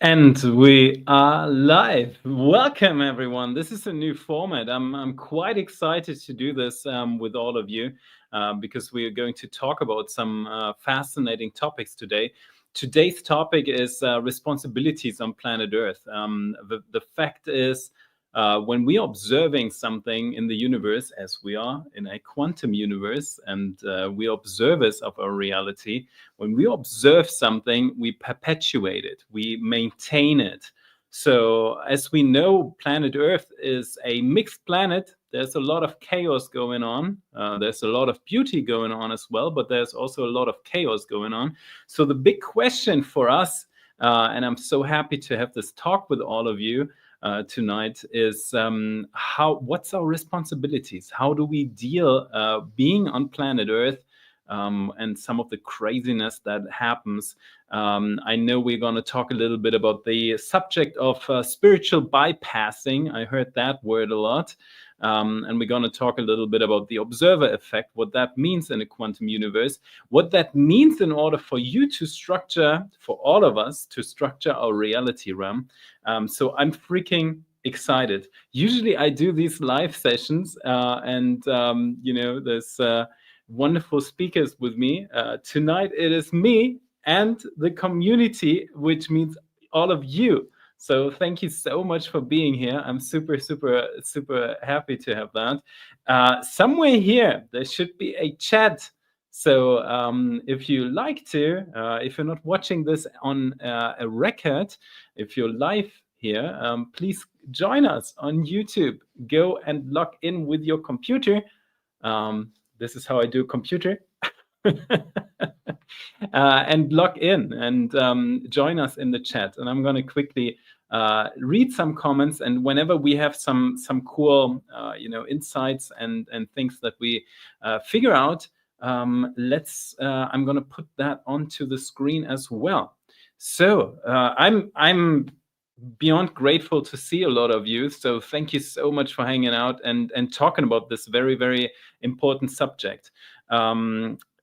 And we are live. Welcome, everyone. This is a new format. I'm quite excited to do this with all of you because we are going to talk about some fascinating topics today. Today's topic is responsibilities on planet Earth. The fact is, when we are observing something in the universe, as we are in a quantum universe, and we are observers of our reality, when we observe something, we perpetuate it, we maintain it. So, as we know, planet Earth is a mixed planet. There's a lot of chaos going on. There's a lot of beauty going on as well, but there's also a lot of chaos going on. So, the big question for us, and I'm so happy to have this talk with all of you tonight, is what's our responsibilities? How do we deal being on planet Earth? And some of the craziness that happens. I know we're going to talk a little bit about the subject of spiritual bypassing. I heard that word a lot. And we're going to talk a little bit about the observer effect, what that means in a quantum universe, what that means in order for you to structure, for all of us to structure our reality realm. So I'm freaking excited. Usually I do these live sessions and there's wonderful speakers with me. Tonight it is me and the community, which means all of you. So thank you so much for being here. I'm super, super, super happy to have that. Somewhere here, there should be a chat. So if you like to, if you're not watching this on a record, if you're live here, please join us on YouTube. Go and log in with your computer. This is how I do computer. And log in and join us in the chat. And I'm going to quickly read some comments. And whenever we have some cool, insights and things that we figure out, I'm going to put that onto the screen as well. So I'm beyond grateful to see a lot of you. So thank you so much for hanging out and talking about this very, very important subject.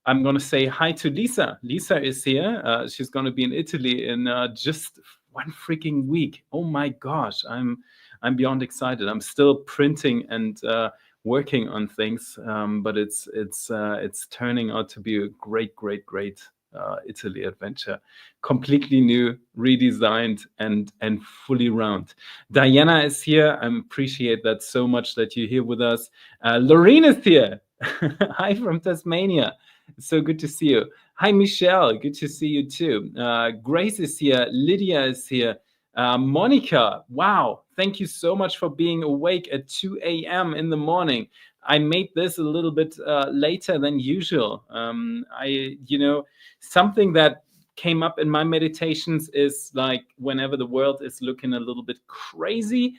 I'm going to say hi to Lisa. Lisa is here. She's going to be in Italy in just one freaking week. Oh my gosh, I'm beyond excited. I'm still printing and working on things, but it's turning out to be a great Italy adventure, completely new, redesigned, and fully round. Diana is here. I appreciate that so much that you're here with us. Lorene is here. Hi from Tasmania. So good to see you. Hi, Michelle. Good to see you too. Grace is here. Lydia is here. Monica, wow. Thank you so much for being awake at 2 a.m. in the morning. I made this a little bit later than usual. Something that came up in my meditations is like whenever the world is looking a little bit crazy,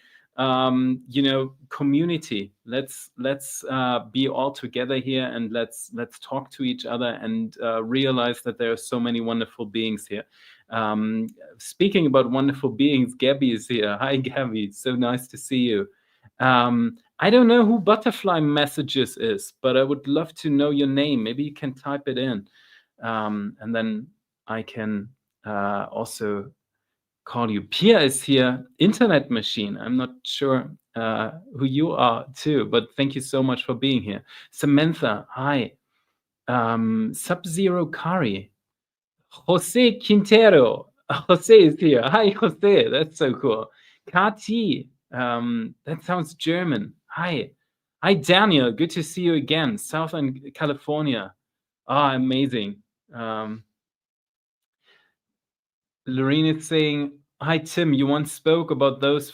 community. Let's be all together here and let's talk to each other and realize that there are so many wonderful beings here. Speaking about wonderful beings, Gabby is here. Hi, Gabby. So nice to see you. I don't know who Butterfly Messages is, but I would love to know your name. Maybe you can type it in. And then I can also call you. Pia is here. Internet Machine. I'm not sure who you are too, but thank you so much for being here. Samantha, hi. Sub-Zero Kari. Jose Quintero. Jose is here. Hi, Jose. That's so cool. Kati. That sounds German. Hi. Hi, Daniel. Good to see you again. Southern California. Ah, amazing. Lorene is saying, hi, Tim. You once spoke about those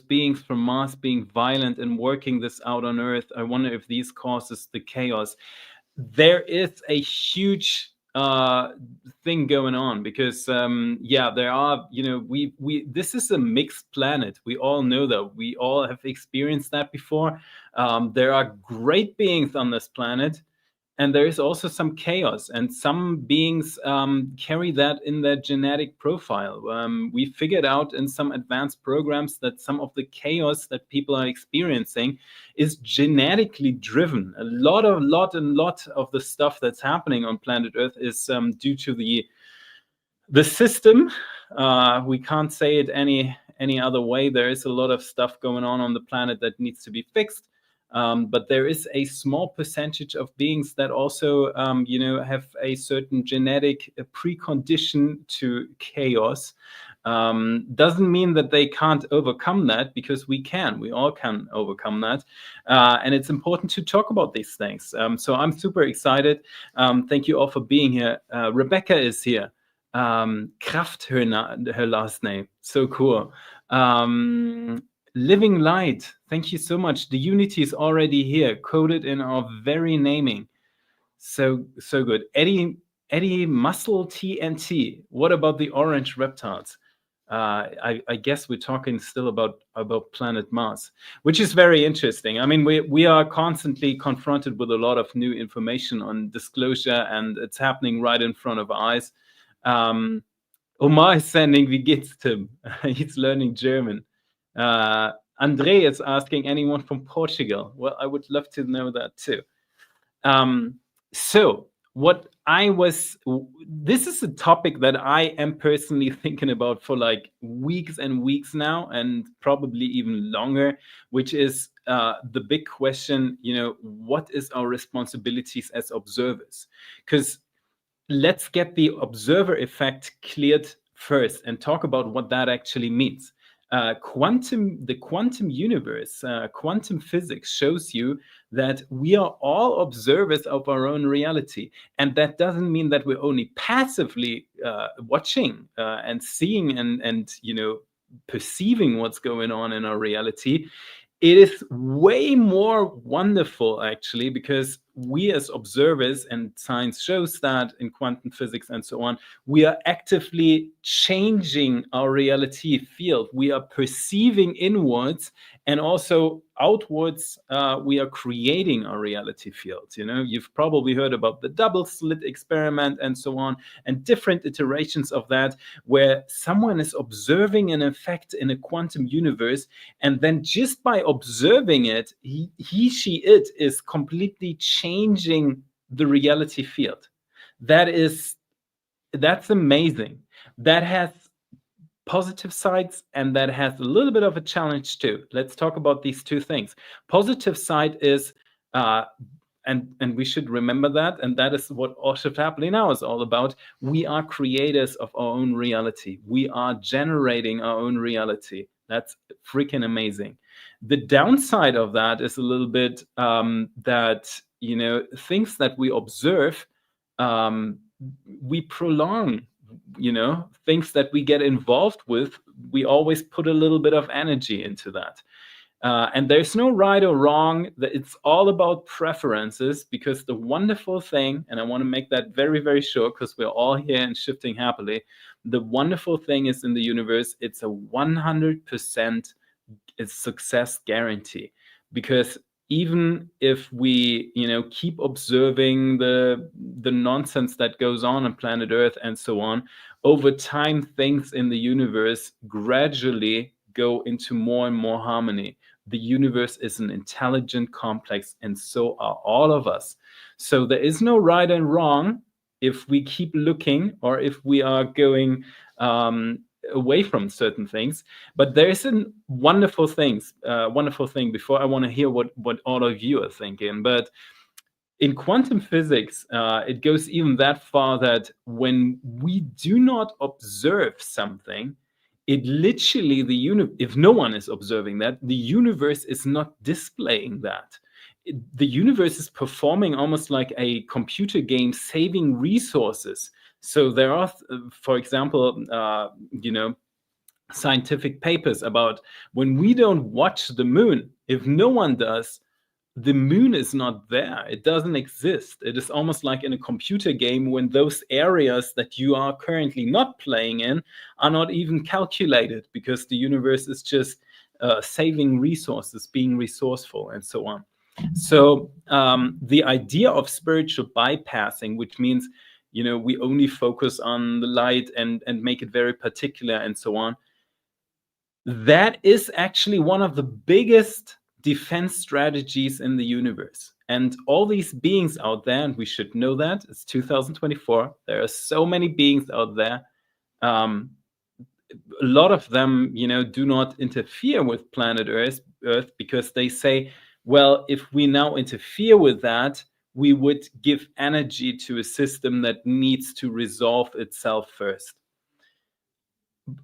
beings from Mars being violent and working this out on Earth. I wonder if these causes the chaos. There is a huge thing going on because there are, we this is a mixed planet. We all know that. We all have experienced that before. There are great beings on this planet, and there is also some chaos, and some beings carry that in their genetic profile. We figured out in some advanced programs that some of the chaos that people are experiencing is genetically driven. A lot of the stuff that's happening on planet Earth is due to the The system, we can't say it any other way. There is a lot of stuff going on the planet that needs to be fixed. But there is a small percentage of beings that also, have a certain genetic precondition to chaos. Doesn't mean that they can't overcome that, because we all can overcome that. And it's important to talk about these things. So I'm super excited. Thank you all for being here. Rebecca is here. Kraft, her last name. So cool. Living Light, thank you so much. The unity is already here, coded in our very naming. So good. Eddie Muscle TNT. What about the orange reptiles? I guess we're talking still about planet Mars, which is very interesting. I mean, we are constantly confronted with a lot of new information on disclosure, and it's happening right in front of our eyes. Omar is sending, wie geht's, Tim? He's learning German. Andre is asking, anyone from Portugal? Well, I would love to know that too. So this is a topic that I am personally thinking about for like weeks and weeks now, and probably even longer, which is the big question, what is our responsibilities as observers? Because let's get the observer effect cleared first and talk about what that actually means. The quantum universe, quantum physics shows you that we are all observers of our own reality. And that doesn't mean that we're only passively watching and seeing and perceiving what's going on in our reality. It is way more wonderful, actually, because we as observers, and science shows that in quantum physics and so on, we are actively changing our reality field. We are perceiving inwards, and also outwards, we are creating our reality field. You've probably heard about the double slit experiment and so on, and different iterations of that, where someone is observing an effect in a quantum universe, and then just by observing it, it is completely changing the reality field. That's amazing. That has positive sides, and that has a little bit of a challenge too. Let's talk about these two things. Positive side is, and we should remember that, and that is what Osho Tapley now is all about. We are creators of our own reality. We are generating our own reality. That's freaking amazing. The downside of that is a little bit that, things that we observe, we prolong. Things that we get involved with, we always put a little bit of energy into that. And there's no right or wrong. It's all about preferences, because the wonderful thing, and I want to make that very, very sure, because we're all here and shifting happily, the wonderful thing is, in the universe, it's a 100% success guarantee. Because even if we, keep observing the nonsense that goes on planet Earth and so on, over time, things in the universe gradually go into more and more harmony. The universe is an intelligent complex, and so are all of us. So there is no right and wrong if we keep looking, or if we are going away from certain things. But there is a wonderful thing before I want to hear what all of you are thinking. But in quantum physics, it goes even that far that when we do not observe something, it literally, if no one is observing that, the universe is not displaying that. The universe is performing almost like a computer game, saving resources. So there are, for example, scientific papers about when we don't watch the moon, if no one does, the moon is not there. It doesn't exist. It is almost like in a computer game, when those areas that you are currently not playing in are not even calculated, because the universe is just saving resources, being resourceful, and so on. So the idea of spiritual bypassing, which means, we only focus on the light and make it very particular and so on, that is actually one of the biggest defense strategies in the universe. And all these beings out there, and we should know that, it's 2024, there are so many beings out there, um, a lot of them, do not interfere with planet Earth because they say, well, if we now interfere with that, we would give energy to a system that needs to resolve itself first.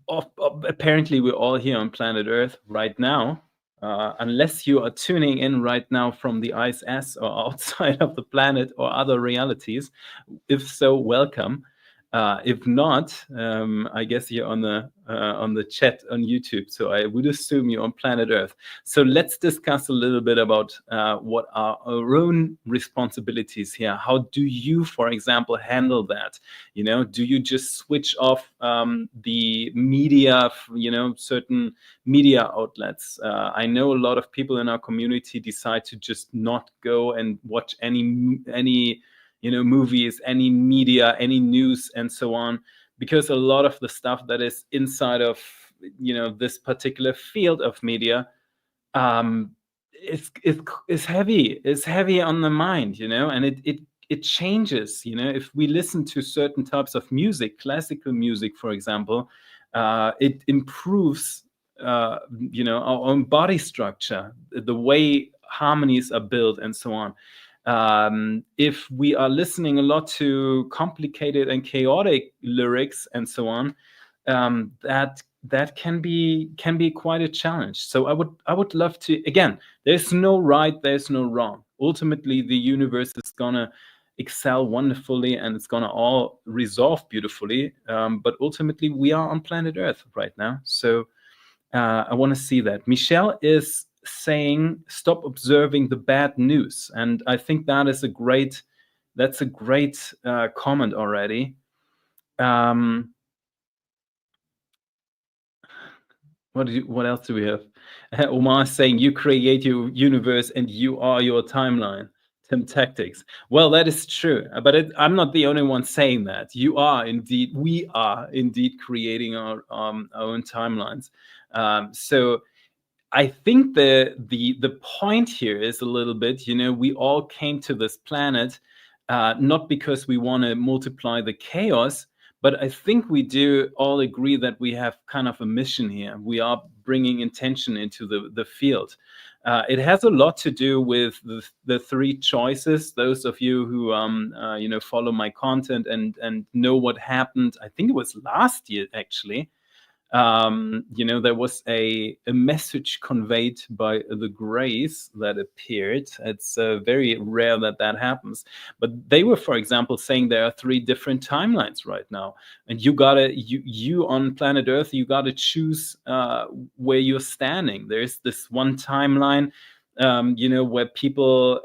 Apparently, we're all here on planet Earth right now. Unless you are tuning in right now from the ISS or outside of the planet or other realities, if so, welcome. If not, I guess you're on the chat on YouTube. So I would assume you're on planet Earth. So let's discuss a little bit about what are our own responsibilities here. How do you, for example, handle that? Do you just switch off the media? Certain media outlets. I know a lot of people in our community decide to just not go and watch any movies, any media, any news, and so on, because a lot of the stuff that is inside of this particular field of media um is heavy on the mind, and it changes. If we listen to certain types of music, classical music, for example, it improves our own body structure, the way harmonies are built, and so on. If we are listening a lot to complicated and chaotic lyrics and so on, that can be quite a challenge. So I would love to, again, there's no right, there's no wrong. Ultimately, the universe is gonna excel wonderfully and it's gonna all resolve beautifully. But ultimately, we are on planet Earth right now. So I want to see that. Michelle is saying, "Stop observing the bad news," and I think that's a great comment already. What else do we have? Omar is saying, "You create your universe and you are your timeline." Tim Tactics. Well, that is true, but I'm not the only one saying that. We are indeed creating our own timelines. So I think the point here is a little bit, we all came to this planet not because we want to multiply the chaos, but I think we do all agree that we have kind of a mission here. We are bringing intention into the field. It has a lot to do with the three choices. Those of you who follow my content and know what happened, I think it was last year actually. There was a message conveyed by the Greys that appeared. It's very rare that happens. But they were, for example, saying there are three different timelines right now. And you on planet Earth, you gotta choose where you're standing. There's this one timeline, where people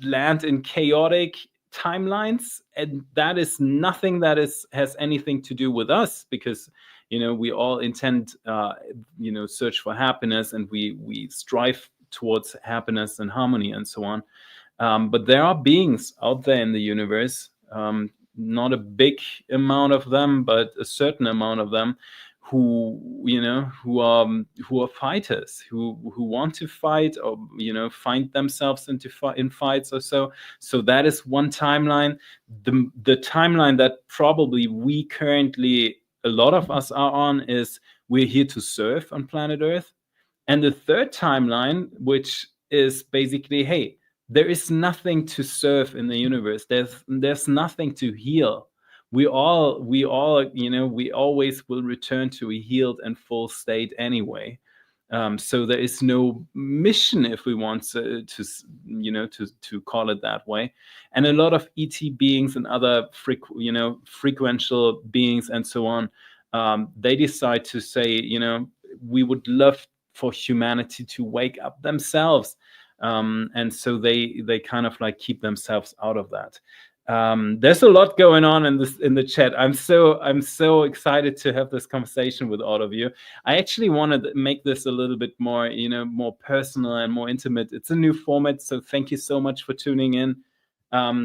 land in chaotic timelines, and that is nothing that has anything to do with us, because we all intend search for happiness, and we strive towards happiness and harmony and so on. But there are beings out there in the universe, not a big amount of them, but a certain amount of them, who are fighters, who want to fight, or find themselves in fights or so. So that is one timeline. The timeline that probably we currently, a lot of us, are on, is we're here to serve on planet Earth. And the third timeline, which is basically, hey, there is nothing to serve in the universe. There's nothing to heal. We always will return to a healed and full state anyway. So there is no mission, if we want to call it that way. And a lot of ET beings and other frequential beings and so on, they decide to say, we would love for humanity to wake up themselves, and so they kind of like keep themselves out of that. There's a lot going on in the chat. I'm so excited to have this conversation with all of you. I actually wanted to make this a little bit more, more personal and more intimate. It's a new format, so thank you so much for tuning in.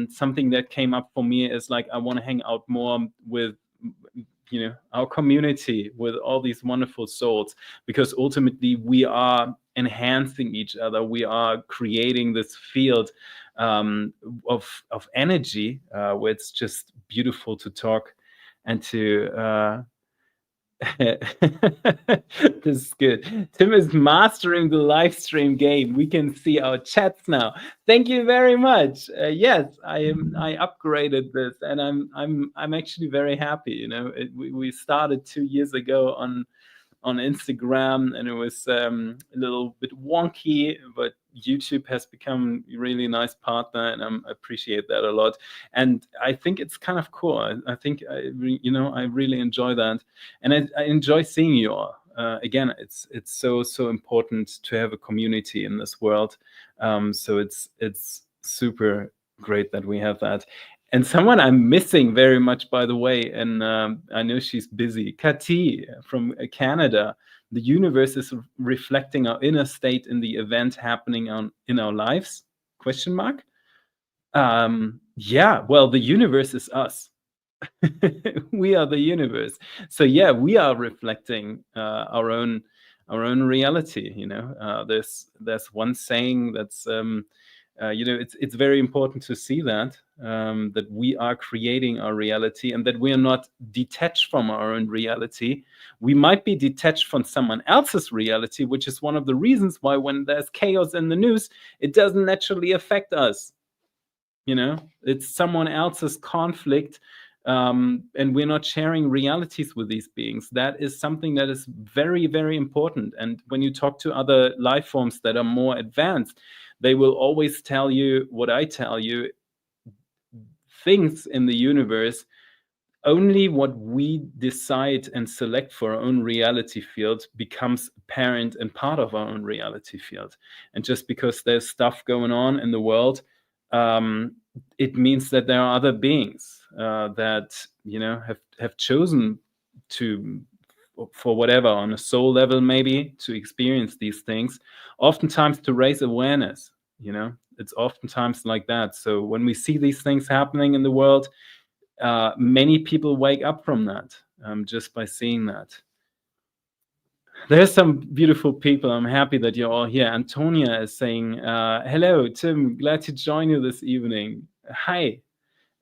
Something that came up for me is like, I want to hang out more with our community, with all these wonderful souls, because ultimately we are enhancing each other. We are creating this field of energy, where it's just beautiful to talk and to this is good. Tim is mastering the live stream game. We can see our chats now. Thank you very much. Yes, I upgraded this, and I'm actually very happy. You know, we started 2 years ago on Instagram, and it was a little bit wonky, but YouTube has become a really nice partner, and I appreciate that a lot. And I think it's kind of cool. I think I really enjoy that, and I enjoy seeing you all. Again, it's so important to have a community in this world. So it's super great that we have that. And someone I'm missing very much, by the way, and I know she's busy, Kati from Canada. The universe is reflecting our inner state in the event happening in our lives? Question mark. Yeah, well, the universe is us. We are the universe. So yeah, we are reflecting our own reality. You know, there's one saying that's it's very important to see that that we are creating our reality, and that we are not detached from our own reality. We might be detached from someone else's reality, which is one of the reasons why when there's chaos in the news, it doesn't naturally affect us. You know, it's someone else's conflict, and we're not sharing realities with these beings. That is something that is very, very important. And when you talk to other life forms that are more advanced, they will always tell you what I tell you. Things in the universe, only what we decide and select for our own reality field becomes apparent and part of our own reality field. And just because there's stuff going on in the world, it means that there are other beings that have chosen to, for whatever, on a soul level maybe, to experience these things, oftentimes to raise awareness. It's oftentimes like that. So when we see these things happening in the world, many people wake up from that just by seeing that. There's some beautiful people. I'm happy that you're all here. Antonia is saying, hello, Tim, glad to join you this evening. Hi,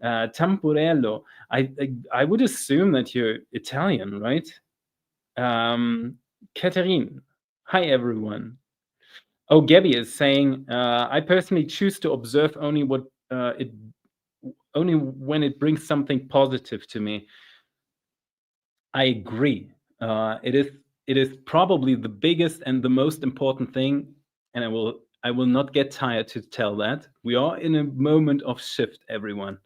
Tampurello. I would assume that you're Italian, right? Catherine, hi, everyone. Oh, Gabby is saying, I personally choose to observe only only when it brings something positive to me. I agree. It is probably the biggest and the most important thing, and I will not get tired to tell that. We are in a moment of shift, everyone.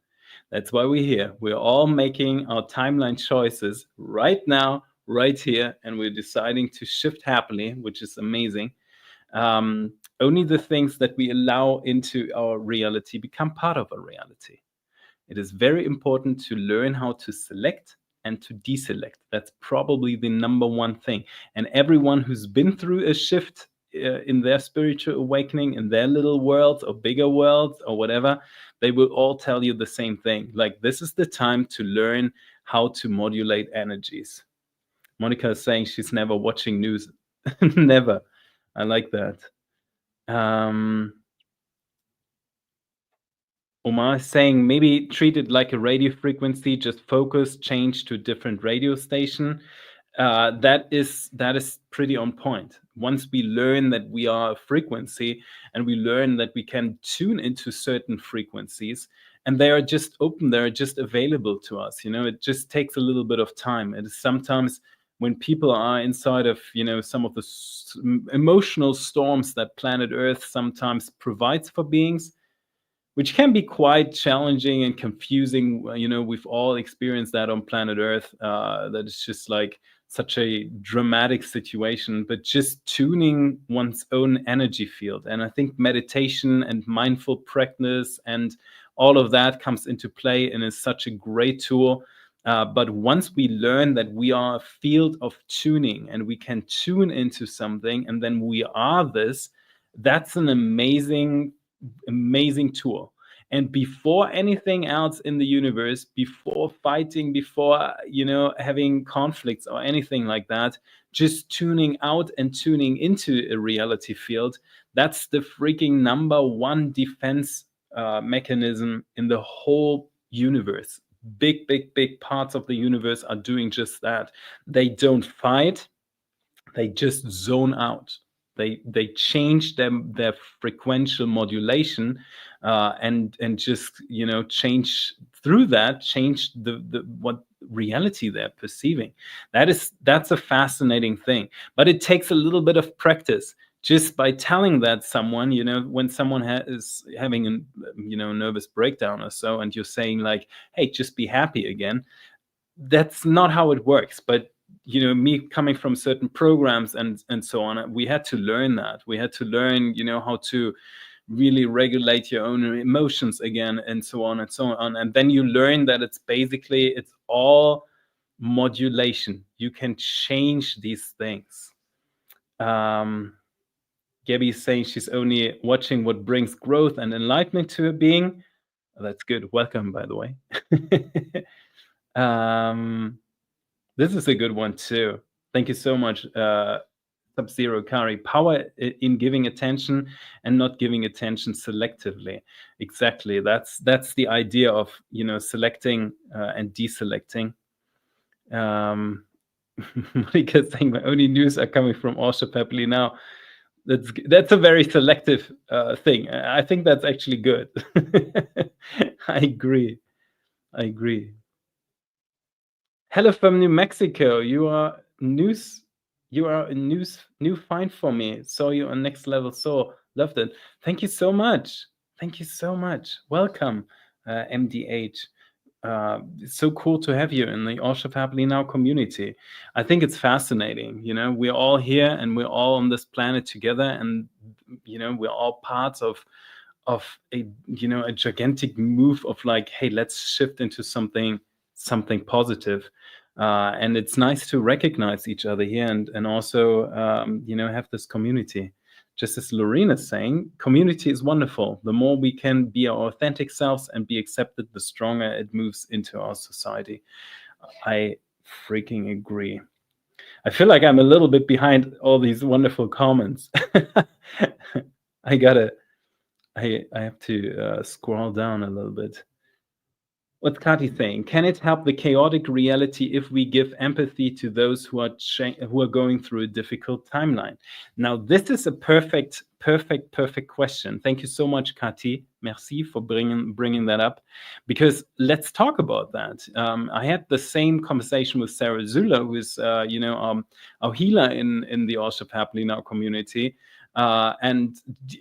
That's why we're here. We're all making our timeline choices right now, right here, and we're deciding to shift happily, which is amazing. Only the things that we allow into our reality become part of our reality. It is very important to learn how to select and to deselect. That's probably the number one thing. And everyone who's been through a shift in their spiritual awakening, in their little worlds or bigger worlds or whatever, they will all tell you the same thing. Like, this is the time to learn how to modulate energies. Monica is saying she's never watching news. Never. I like that. Omar is saying maybe treat it like a radio frequency, just focus, change to a different radio station. That is pretty on point. Once we learn that we are a frequency, and we learn that we can tune into certain frequencies, and they are just open, they're just available to us. It just takes a little bit of time. It is sometimes when people are inside of some of the emotional storms that planet Earth sometimes provides for beings, which can be quite challenging and confusing. We've all experienced that on planet Earth. That it's just like such a dramatic situation, but just tuning one's own energy field. And I think meditation and mindful practice and all of that comes into play and is such a great tool. But once we learn that we are a field of tuning and we can tune into something, and then we are this, that's an amazing tool. And before anything else in the universe, before fighting, before having conflicts or anything like that, just tuning out and tuning into a reality field, that's the freaking number one defense mechanism in the whole universe. big parts of the universe are doing just that. They don't fight, they just zone out. They change their frequential modulation, and just, change through that, change the what reality they're perceiving. That's a fascinating thing, but it takes a little bit of practice. Just by telling that someone, when someone is having a, nervous breakdown or so, and you're saying like, hey, just be happy again, that's not how it works. But me coming from certain programs and so on, we had to learn that. We had to learn, how to really regulate your own emotions again, and so on and so on. And then you learn that it's all modulation. You can change these things. Gabby is saying she's only watching what brings growth and enlightenment to her being. That's good. Welcome, by the way. This is a good one too. Thank you so much, Sub-Zero Kari. Power in giving attention and not giving attention selectively. Exactly. That's the idea of, selecting and deselecting. Monica saying my only news are coming from Orship happily now. That's a very selective thing. I think that's actually good. I agree. Hello from New Mexico. You are a new find for me. Saw you on Next Level Soul. Loved it. Thank you so much. Welcome, MDH. It's so cool to have you in the Orship Happily Now community. I think it's fascinating. We're all here and we're all on this planet together, and we're all parts of a a gigantic move of like, hey, let's shift into something positive. And it's nice to recognize each other here, and also have this community. Just as Lorena is saying, community is wonderful. The more we can be our authentic selves and be accepted, the stronger it moves into our society. I freaking agree. I feel like I'm a little bit behind all these wonderful comments. I have to scroll down a little bit. What's Kati saying? Can it help the chaotic reality if we give empathy to those who are going through a difficult timeline? Now, this is a perfect question. Thank you so much, Kati. Merci for bringing that up, because let's talk about that. I had the same conversation with Sarah Zula, who is our healer in the Orship Happily Now community. And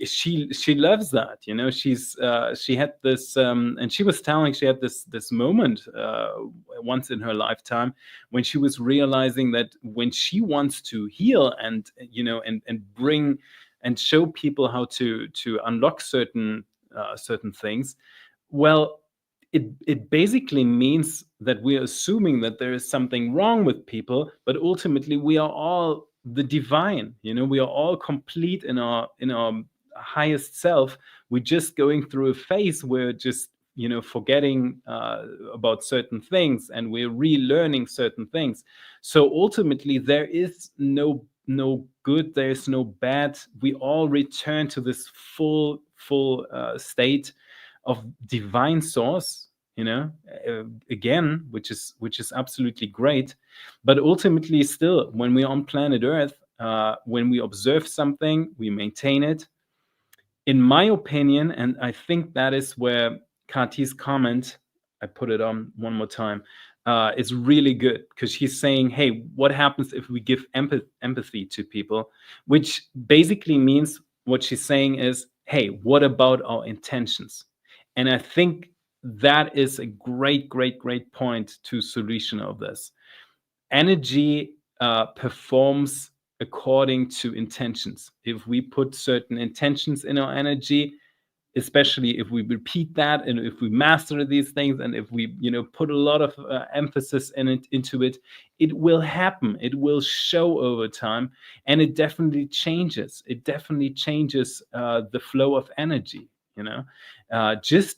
she loves that. She had this, and she was telling she had this moment once in her lifetime when she was realizing that when she wants to heal and bring and show people how to unlock certain things, well, it basically means that we're assuming that there is something wrong with people, but ultimately we are all the divine. We are all complete in our highest self. We're just going through a phase where just forgetting about certain things, and we're relearning certain things. So ultimately there is no good, there's no bad. We all return to this full state of divine source, again, which is absolutely great. But ultimately, still, when we're on planet Earth, when we observe something, we maintain it. In my opinion, and I think that is where Kati's comment, I put it on one more time, is really good, because she's saying, hey, what happens if we give empathy to people? Which basically means, what she's saying is, hey, what about our intentions? And I think that is a great point to solution of this. Energy performs according to intentions. If we put certain intentions in our energy, especially if we repeat that, and if we master these things, and if we put a lot of emphasis into it, it will happen. It will show over time, and it definitely changes. The flow of energy. Just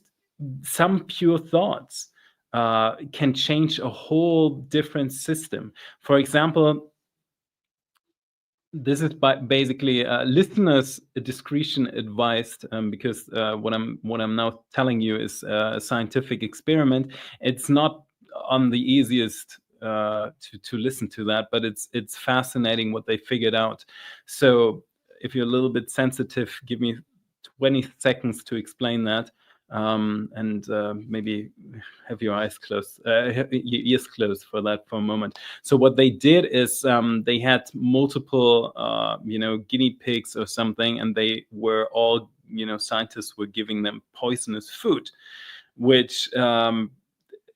some pure thoughts can change a whole different system. For example, This is basically listeners' discretion advised, because what I'm now telling you is a scientific experiment. It's not on the easiest to listen to that, but it's fascinating what they figured out. So if you're a little bit sensitive, give me 20 seconds to explain that, and maybe have your eyes closed, have your ears closed for that for a moment. So what they did is they had multiple, guinea pigs or something, and they were all, scientists were giving them poisonous food, which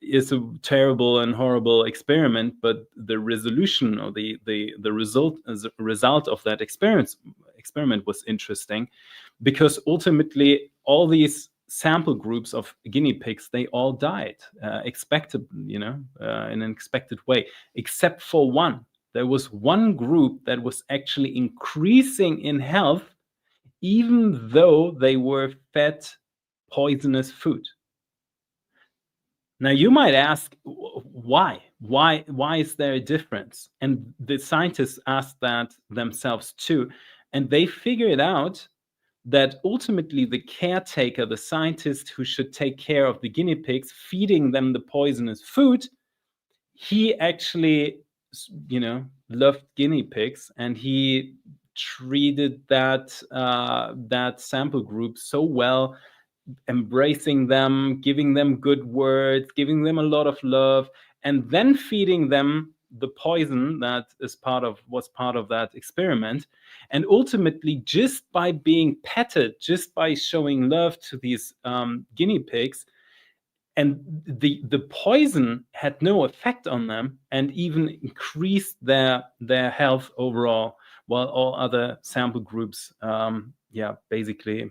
is a terrible and horrible experiment. But the resolution, or the result, as a result of that experiment was interesting, because ultimately all these sample groups of guinea pigs, they all died expected, in an expected way, except for one. There was one group that was actually increasing in health, even though they were fed poisonous food. Now you might ask, why? Why is there a difference? And the scientists asked that themselves too, and they figured out that ultimately the caretaker, the scientist who should take care of the guinea pigs, feeding them the poisonous food, he actually, loved guinea pigs, and he treated that sample group so well, embracing them, giving them good words, giving them a lot of love, and then feeding them the poison that was part of that experiment. And ultimately, just by being petted, just by showing love to these guinea pigs, and the poison had no effect on them, and even increased their health overall, while all other sample groups basically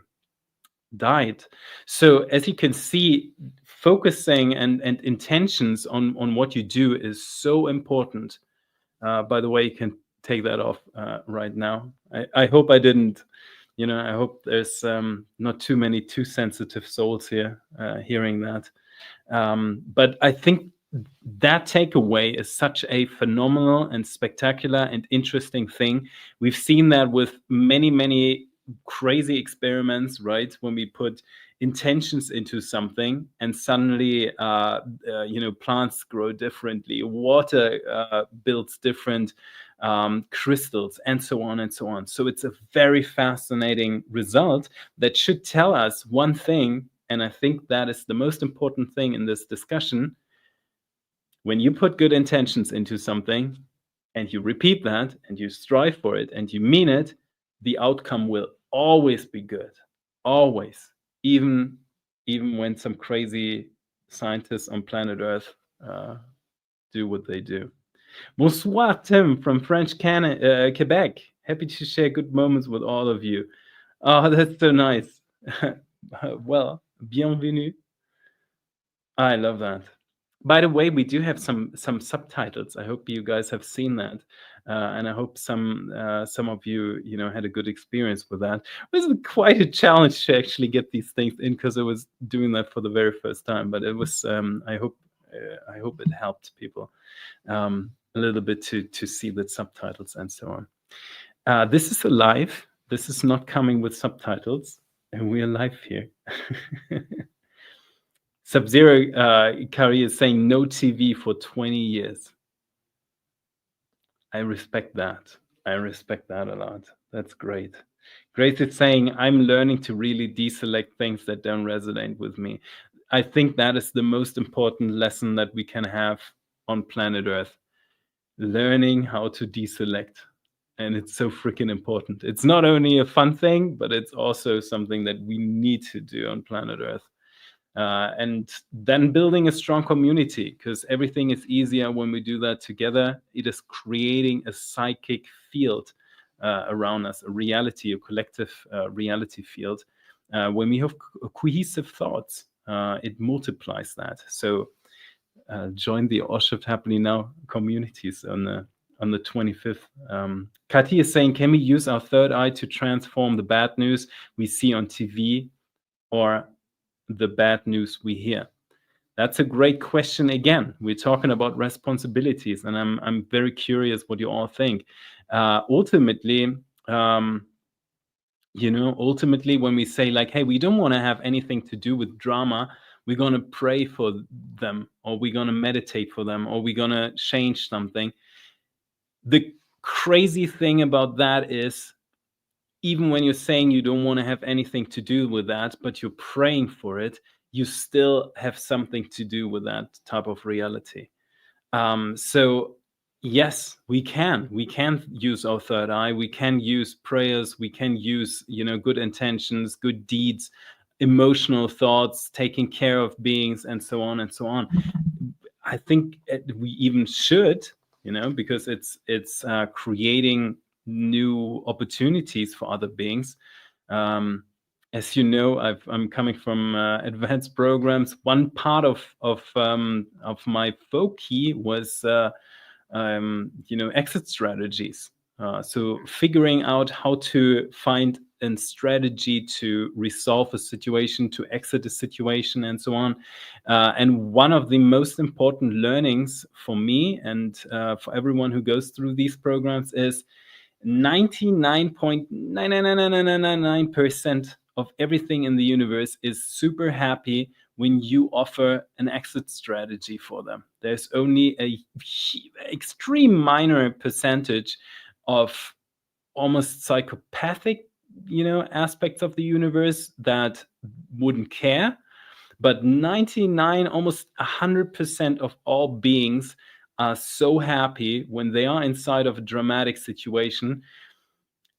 died. So as you can see, focusing and intentions on what you do is so important. By the way, you can take that off right now. I hope I didn't, I hope there's not too many too sensitive souls here hearing that. But I think that takeaway is such a phenomenal and spectacular and interesting thing. We've seen that with many, many crazy experiments, right? When we put intentions into something, and suddenly, plants grow differently, water builds different crystals, and so on and so on. So it's a very fascinating result that should tell us one thing, and I think that is the most important thing in this discussion. When you put good intentions into something, and you repeat that, and you strive for it, and you mean it, the outcome will always be good. Always. Even when some crazy scientists on planet Earth do what they do. Bonsoir, Tim from French Quebec. Happy to share good moments with all of you. Oh, that's so nice. Well, bienvenue. I love that. By the way, we do have some subtitles. I hope you guys have seen that, and I hope some of you had a good experience with that. It was quite a challenge to actually get these things in, because I was doing that for the very first time. But it was. I hope it helped people a little bit to see the subtitles and so on. This is live. This is not coming with subtitles, and we are live here. Sub-Zero Kari is saying no TV for 20 years. I respect that. I respect that a lot. That's great. Grace is saying, I'm learning to really deselect things that don't resonate with me. I think that is the most important lesson that we can have on planet Earth. Learning how to deselect. And it's so freaking important. It's not only a fun thing, but it's also something that we need to do on planet Earth. And then building a strong community, because everything is easier when we do that together. It is creating a psychic field around us, a reality, a collective reality field. When we have cohesive thoughts, it multiplies that. So join the All Shift Happening Now communities on the 25th. Kati is saying, can we use our third eye to transform the bad news we see on TV or the bad news we hear? That's a great question. Again, we're talking about responsibilities, and I'm very curious what you all think. Ultimately, ultimately, when we say like, hey, we don't want to have anything to do with drama, we're going to pray for them, or we're going to meditate for them, or we're going to change something. The crazy thing about that is, even when you're saying you don't want to have anything to do with that, but you're praying for it, you still have something to do with that type of reality. So yes, we can use our third eye. We can use prayers. We can use, good intentions, good deeds, emotional thoughts, taking care of beings, and so on and so on. I think we even should, because it's creating new opportunities for other beings. As you know, I'm coming from advanced programs. One part of my focus was exit strategies. So figuring out how to find a strategy to resolve a situation, to exit a situation, and so on. And one of the most important learnings for me and for everyone who goes through these programs is 99.99999% of everything in the universe is super happy when you offer an exit strategy for them. There's only a extreme minor percentage of almost psychopathic, aspects of the universe that wouldn't care. But 99, almost 100% of all beings are so happy when they are inside of a dramatic situation.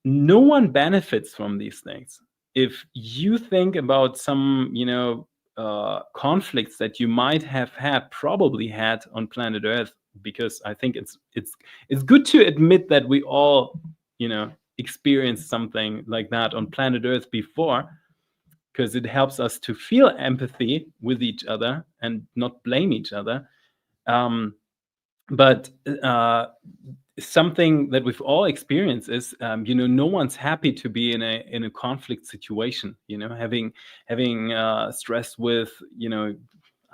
No one benefits from these things. If you think about some, conflicts that you might have probably had on planet Earth, because I think it's good to admit that we all, experienced something like that on planet Earth before, because it helps us to feel empathy with each other and not blame each other. But something that we've all experienced is, no one's happy to be in a conflict situation. Having stress with,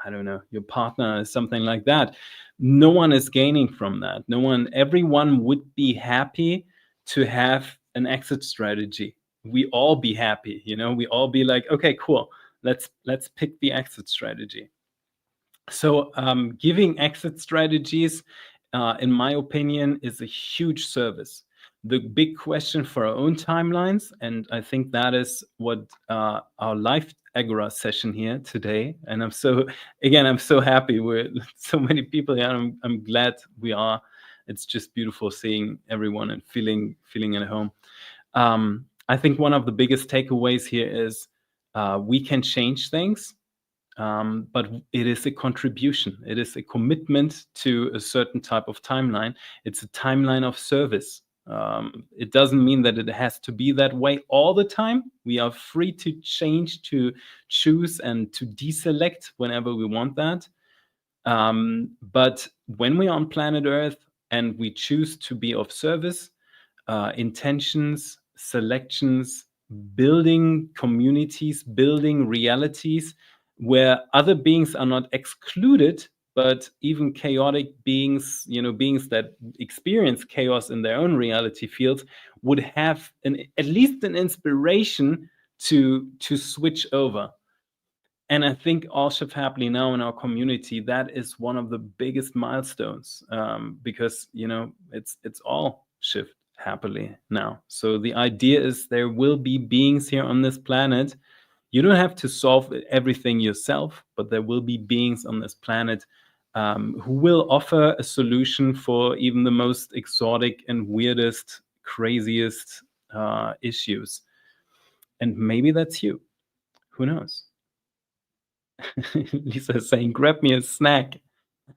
I don't know, your partner or something like that. No one is gaining from that. Everyone would be happy to have an exit strategy. We all be happy, we all be like, okay, cool. Let's pick the exit strategy. So giving exit strategies, in my opinion, is a huge service. The big question for our own timelines, and I think that is what our Life Agora session here today. And I'm so happy with so many people here. I'm glad we are. It's just beautiful seeing everyone and feeling at home. I think one of the biggest takeaways here is we can change things. But it is a contribution. It is a commitment to a certain type of timeline. It's a timeline of service. It doesn't mean that it has to be that way all the time. We are free to change, to choose, and to deselect whenever we want that. But when we are on planet Earth and we choose to be of service, intentions, selections, building communities, building realities where other beings are not excluded, but even chaotic beings, beings that experience chaos in their own reality fields, would have at least an inspiration to switch over. And I think all shift happily now in our community, that is one of the biggest milestones, because it's all shift happily now. So the idea is there will be beings here on this planet. You don't have to solve everything yourself, but there will be beings on this planet who will offer a solution for even the most exotic and weirdest, craziest issues. And maybe that's you. Who knows? Lisa is saying, grab me a snack.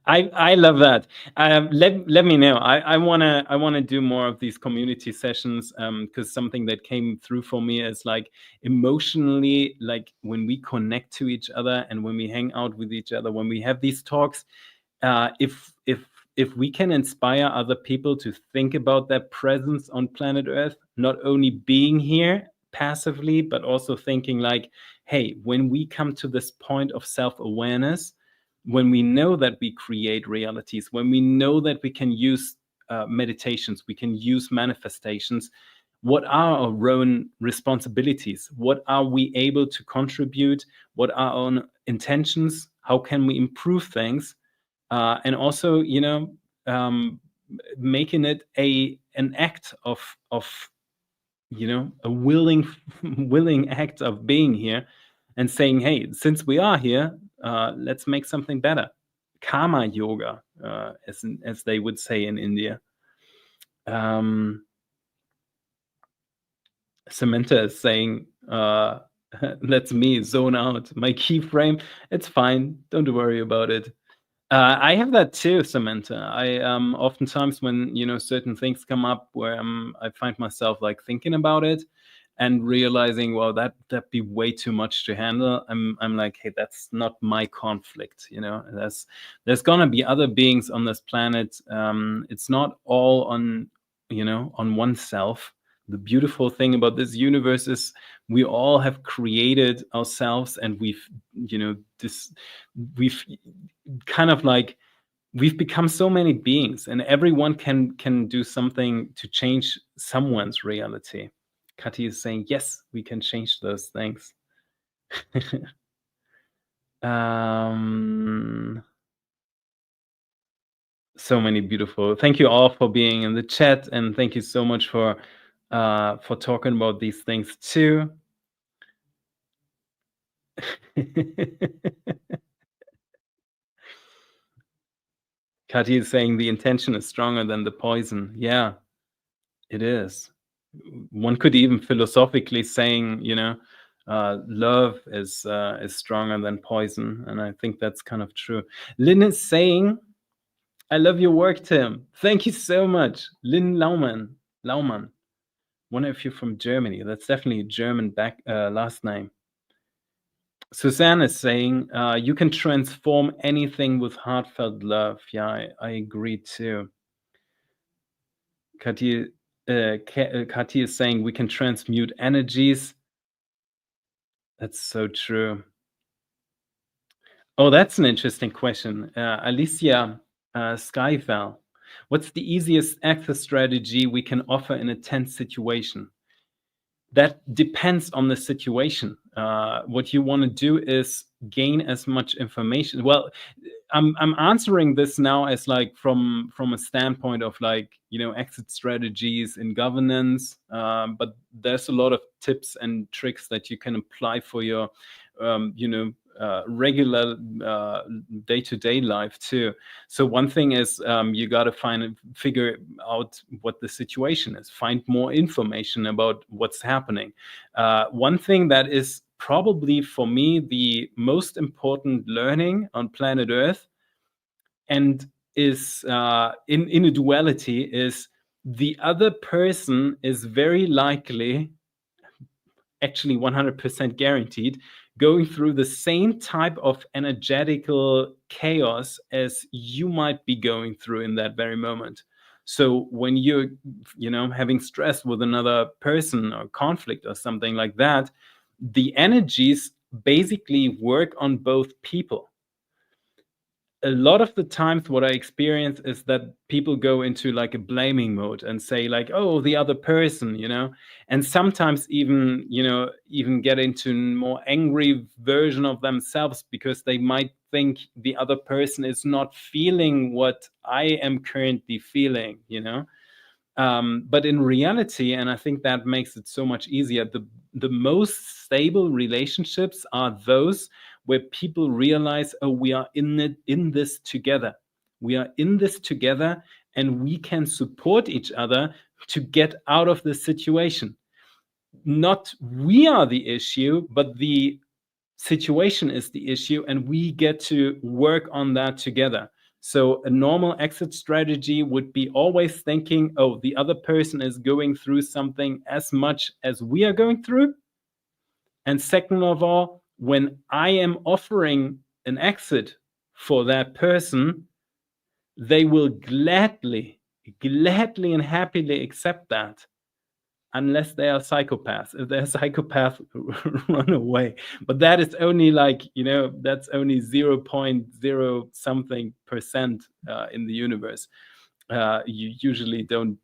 I love that. Let me know. I wanna do more of these community sessions, because something that came through for me is like emotionally, like when we connect to each other and when we hang out with each other, when we have these talks, if we can inspire other people to think about their presence on planet Earth, not only being here passively, but also thinking like, hey, when we come to this point of self-awareness, when we know that we create realities, when we know that we can use meditations, we can use manifestations, what are our own responsibilities? What are we able to contribute? What are our own intentions? How can we improve things? And also, um, making it an act of a willing willing act of being here and saying, hey, since we are here, let's make something better. Karma yoga, as they would say in India. um, Samantha is saying, that's me, zone out. My keyframe, it's fine. Don't worry about it. I have that too, Samantha. I oftentimes when certain things come up where I find myself like thinking about it and realizing, well, that'd be way too much to handle. I'm like, hey, that's not my conflict. There's gonna be other beings on this planet. It's not all on oneself. The beautiful thing about this universe is we all have created ourselves, and we've kind of like we've become so many beings, and everyone can do something to change someone's reality. Kati is saying, yes, we can change those things. So many beautiful. Thank you all for being in the chat, and thank you so much for talking about these things too. Kati is saying the intention is stronger than the poison. Yeah, it is. One could even philosophically saying, love is stronger than poison, and I think that's kind of true. Lynn is saying, "I love your work, Tim. Thank you so much, Lynn Laumann. Laumann, one of you from Germany. That's definitely a German last name." Suzanne is saying, "You can transform anything with heartfelt love." Yeah, I agree too. Kati is saying we can transmute energies. That's so true. Oh, that's an interesting question. Alicia Skyfell, what's the easiest access strategy we can offer in a tense situation? That depends on the situation. What you want to do is gain as much information. Well, I'm answering this now as like from a standpoint of like exit strategies in governance, but there's a lot of tips and tricks that you can apply for your regular day-to-day life too. So one thing is you got to figure out what the situation is, find more information about what's happening. One thing that is probably for me the most important learning on planet Earth, and is in a duality, is the other person is very likely, actually 100% guaranteed, going through the same type of energetical chaos as you might be going through in that very moment. So when you're having stress with another person or conflict or something like that, the energies basically work on both people. A lot of the times what I experience is that people go into like a blaming mode and say like, oh, the other person, and sometimes even get into a more angry version of themselves because they might think the other person is not feeling what I am currently feeling. But in reality, and I think that makes it so much easier, the most stable relationships are those where people realize, oh, we are in this together. We are in this together, and we can support each other to get out of this situation. Not we are the issue, but the situation is the issue, and we get to work on that together. So a normal exit strategy would be always thinking, oh, the other person is going through something as much as we are going through. And second of all, when I am offering an exit for that person, they will gladly and happily accept that. unless they are psychopaths. If they're psychopaths, run away. But that is only like, that's only 0.0 something percent in the universe. You usually don't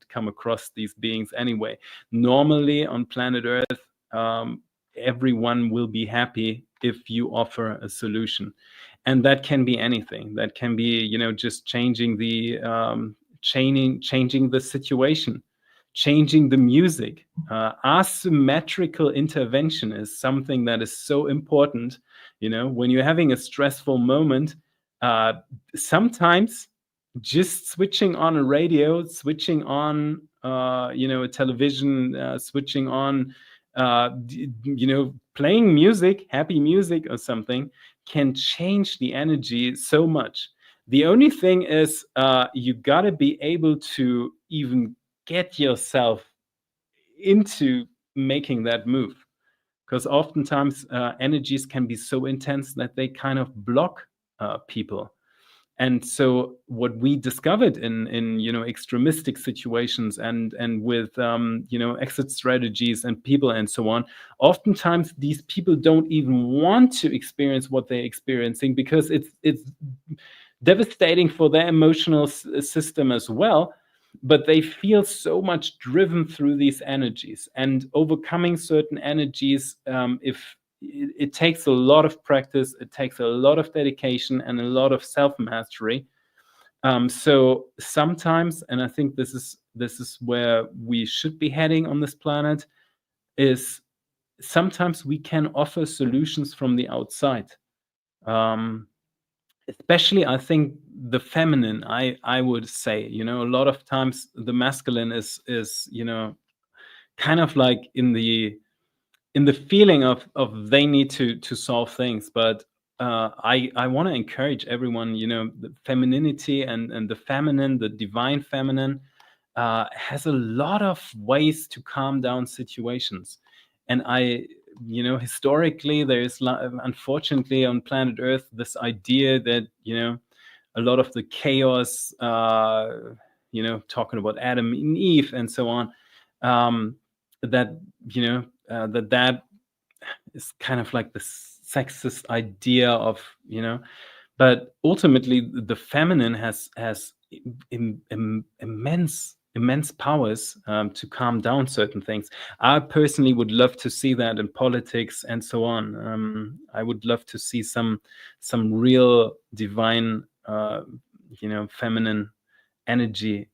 come across these beings anyway. Normally on planet Earth, everyone will be happy if you offer a solution, and that can be anything. That can be, just changing the situation, changing the music. Asymmetrical intervention is something that is so important. When you're having a stressful moment, sometimes just switching on a radio, switching on a television, switching on playing music, happy music or something, can change the energy so much. The only thing is, you gotta be able to even get yourself into making that move, because oftentimes energies can be so intense that they kind of block people. And so what we discovered in extremistic situations and with exit strategies and people and so on, oftentimes these people don't even want to experience what they're experiencing, because it's devastating for their emotional system as well. But they feel so much driven through these energies, and overcoming certain energies, if it takes a lot of practice, it takes a lot of dedication and a lot of self-mastery. So sometimes, and I think this is where we should be heading on this planet, is sometimes we can offer solutions from the outside. Especially, I think the feminine, I would say, a lot of times the masculine is kind of like in the feeling of they need to solve things. But I want to encourage everyone, the femininity and the feminine, the divine feminine, has a lot of ways to calm down situations. And historically, there's unfortunately on planet Earth this idea that a lot of the chaos, talking about Adam and Eve and so on, that that is kind of like the sexist idea of, but ultimately the feminine has immense powers to calm down certain things. I personally would love to see that in politics and so on. I would love to see some real divine, feminine energy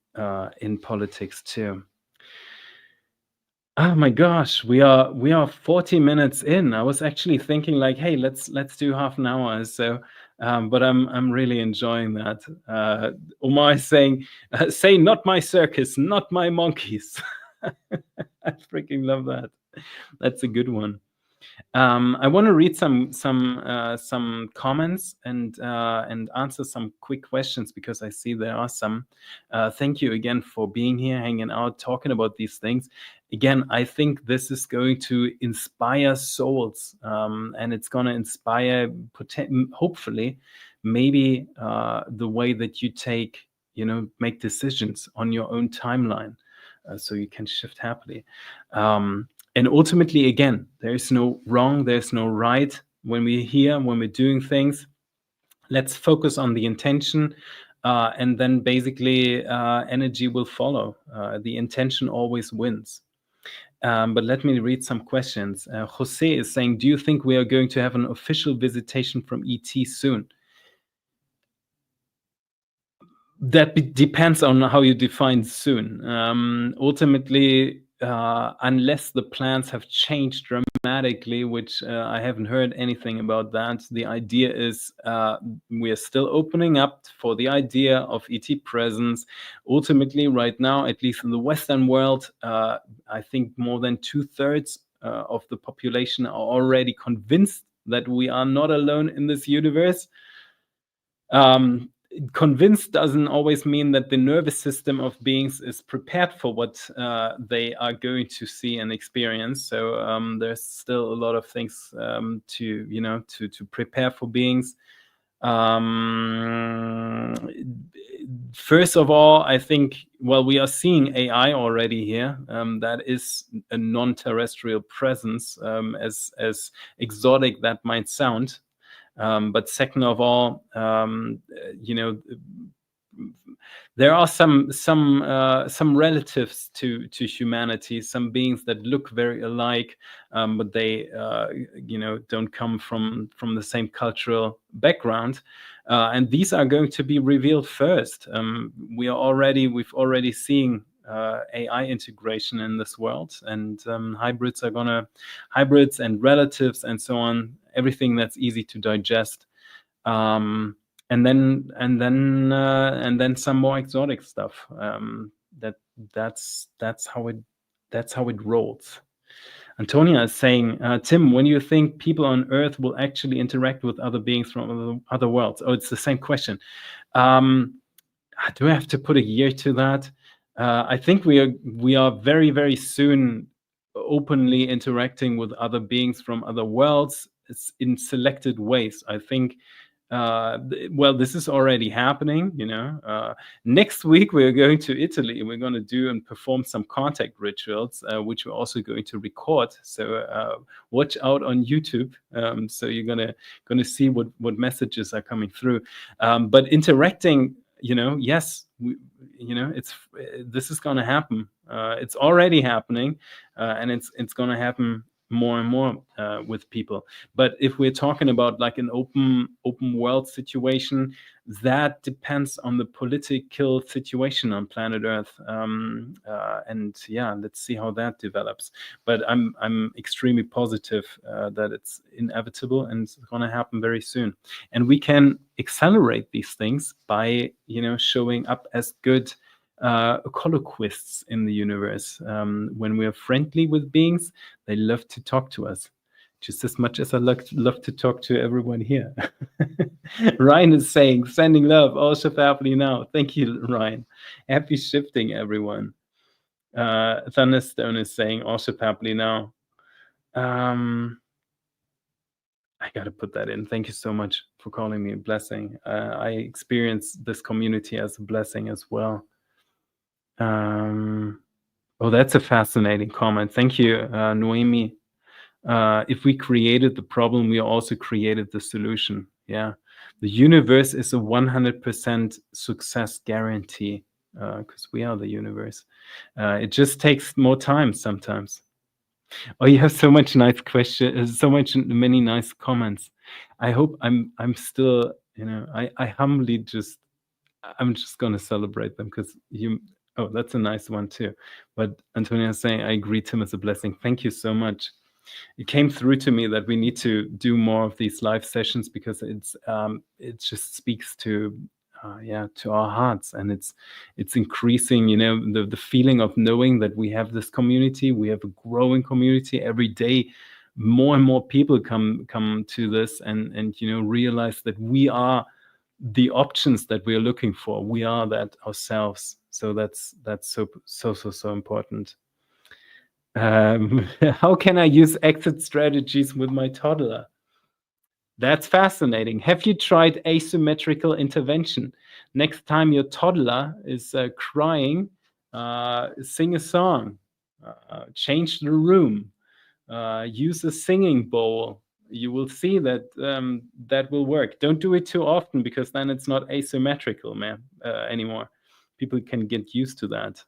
in politics too. Oh my gosh, we are 40 minutes in. I was actually thinking like, hey, let's do half an hour. So, but I'm really enjoying that. Omar is saying, say not my circus, not my monkeys. I freaking love that. That's a good one. I want to read some comments and answer some quick questions, because I see there are some. Thank you again for being here, hanging out, talking about these things. Again, I think this is going to inspire souls, and it's going to inspire, hopefully, maybe the way that you make decisions on your own timeline, so you can shift happily. And ultimately, again, there's no wrong, there's no right. When we're doing things, let's focus on the intention, and then basically energy will follow. The intention always wins. But let me read some questions. Jose is saying, do you think we are going to have an official visitation from ET soon? That depends on how you define soon. Ultimately, unless the plans have changed dramatically, which I haven't heard anything about that, the idea is we are still opening up for the idea of ET presence. Ultimately, right now, at least in the Western world, I think more than 2/3 of the population are already convinced that we are not alone in this universe. Convinced doesn't always mean that the nervous system of beings is prepared for what they are going to see and experience. So there's still a lot of things to prepare for beings. First of all, I think, well, we are seeing AI already here. That is a non-terrestrial presence, as exotic that might sound. But second of all, you know, there are some relatives to humanity, some beings that look very alike, but they don't come from the same cultural background, and these are going to be revealed first. We've already seen AI integration in this world, and hybrids and relatives and so on, everything that's easy to digest. And then some more exotic stuff. That's how it rolls. Antonia is saying, Tim, when you think people on Earth will actually interact with other beings from other worlds? Oh, it's the same question. Do I have to put a year to that? I think we are very, very soon openly interacting with other beings from other worlds. It's in selected ways. I think well, this is already happening, next week we're going to Italy. We're going to do and perform some contact rituals, which we're also going to record, so watch out on YouTube. So you're gonna see what messages are coming through, but interacting, yes, this is going to happen. It's already happening, and it's going to happen more and more with people. But if we're talking about like an open world situation, that depends on the political situation on planet Earth, and yeah, let's see how that develops. But I'm extremely positive that it's inevitable and it's going to happen very soon, and we can accelerate these things by showing up as good colloquists in the universe. When we're friendly with beings, they love to talk to us, just as much as I love to talk to everyone here. Ryan is saying, sending love, all shift happily now. Thank you, Ryan. Happy shifting, everyone. Thunderstone is saying, all shift happily now. I got to put that in. Thank you so much for calling me a blessing. I experience this community as a blessing as well. Oh, that's a fascinating comment. Thank you, Noemi. If we created the problem, we also created the solution. Yeah, the universe is a 100% success guarantee, because we are the universe. It just takes more time sometimes. Oh, you have so much nice questions, many nice comments. I hope I'm still, I humbly I'm just gonna celebrate them, because oh, that's a nice one too. But Antonia is saying, I agree, Tim is a blessing. Thank you so much. It came through to me that we need to do more of these live sessions, because it just speaks to to our hearts, and it's increasing, the feeling of knowing that we have this community. We have a growing community every day. More and more people come to this and realize that we are the options that we are looking for. We are that ourselves. So that's so important. How can I use exit strategies with my toddler? That's fascinating. Have you tried asymmetrical intervention? Next time your toddler is crying, sing a song, change the room, use a singing bowl. You will see that that will work. Don't do it too often, because then it's not asymmetrical, anymore. People can get used to that.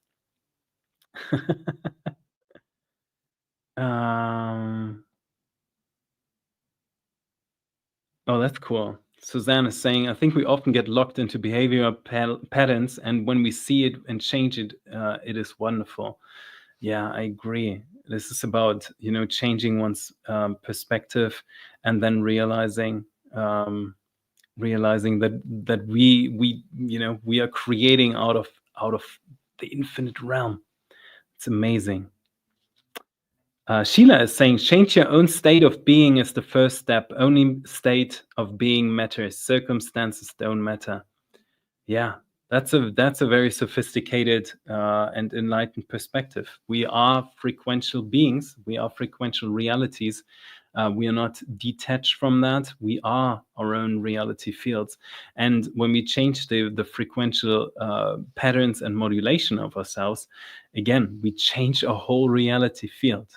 Oh, that's cool. Suzanne is saying, I think we often get locked into behavioral patterns, and when we see it and change it, it is wonderful. Yeah, I agree. This is about, changing one's perspective, and then realizing that we are creating out of the infinite realm. It's amazing. Sheila is saying, change your own state of being is the first step. Only state of being matters. Circumstances don't matter. Yeah, that's a very sophisticated and enlightened perspective. We are frequential beings. We are frequential realities. We are not detached from that. We are our own reality fields. And when we change the frequential patterns and modulation of ourselves, again, we change our whole reality field.